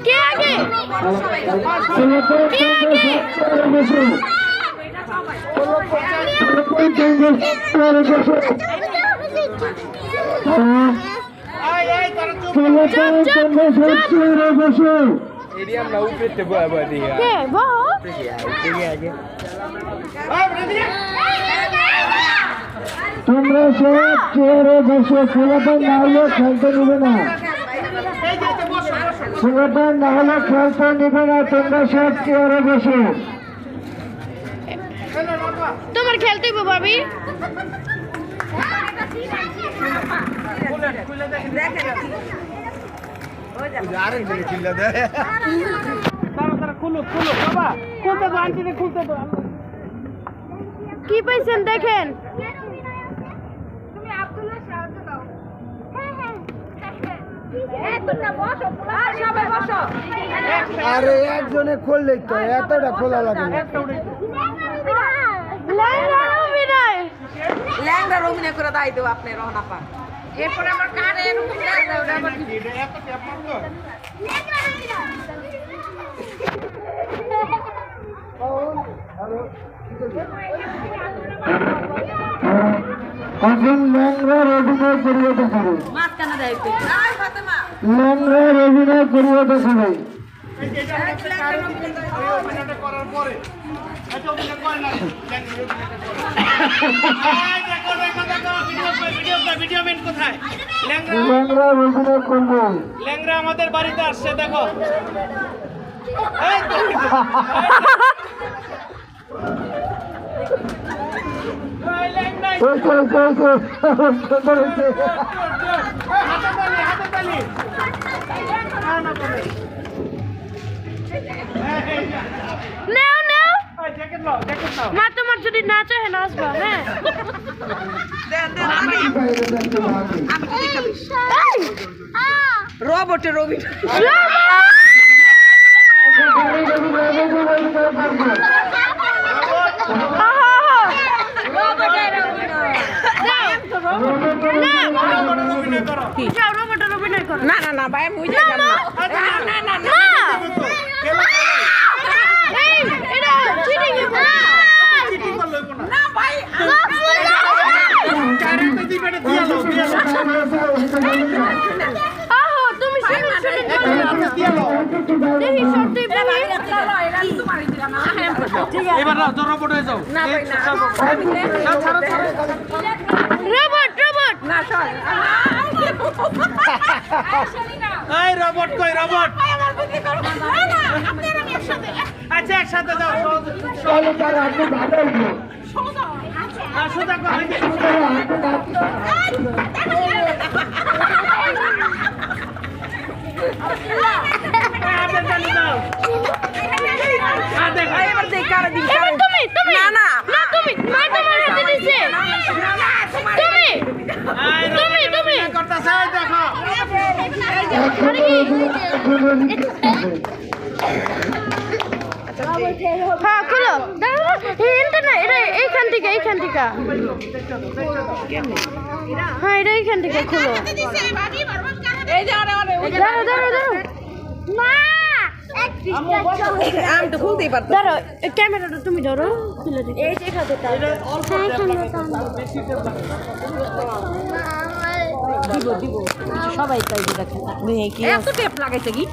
কে আগে কে আগে তোমরা সব চেয়ারে বসে খেলাটা না হলে খেলতে নেবে না, খেলাটা না হলে খেলতে নেবে না। তোমরা সব চেয়ারে বসে। তোমার খেলতে ভাবি কি পাইছেন দেখেন। আরে একজনে খুললেই তো, এতটা খোলা লাগে না। ল্যাংড়ার অভিনয় করে দাই দেবো আপনি রহনা পা। এরপরে আমার কানে এখন ল্যাংড়ার অভিনয় করিয়ে দেখাবে, মাঝখানে দেয় ল্যাংড়ার অভিনয় করিয়ে দেখাবে। ল্যাংড়ার অভিনয় করবো। ল্যাংড়া আমাদের বাড়িতে আসছে, দেখো। নাও নাও মা, তোমার যদি না চাহে নাচবা। হ্যাঁ রোবটের অভিনয় না না না ভাই মুই যাই না না না না না ভাই তুমি এবার রোবট হয়ে যাও। না ভাই না রোবট রোবট না সর এই রোবট কই রোবট? আমার বুদ্ধি করো না না আপনারা একসাথে আচ্ছা একসাথে যাও। চলো তারা আপনি ভালো হইবো। সোজা কর। এবার দেখ কারে দিন এবার তুমি তুমি না না না তুমি মা তোমার হাতে দিছে তুমি তুমি তুমি করতেছে দেখো। হ্যাঁ খুলো দাঁড়াও এটা না এটা এইখান থেকে হ্যাঁ এটা এইখান থেকে খুলো। এই যে আরে দাঁড়াও দাঁড়াও দাঁড়াও মা আমি তো খুলতেই পারতাম দাঁড়াও ক্যামেরাটা তুমি ধরো খুলে দিই। এই যে খাতে দিব সবাই তাই দেখেন এত টেপ লাগাইছে কি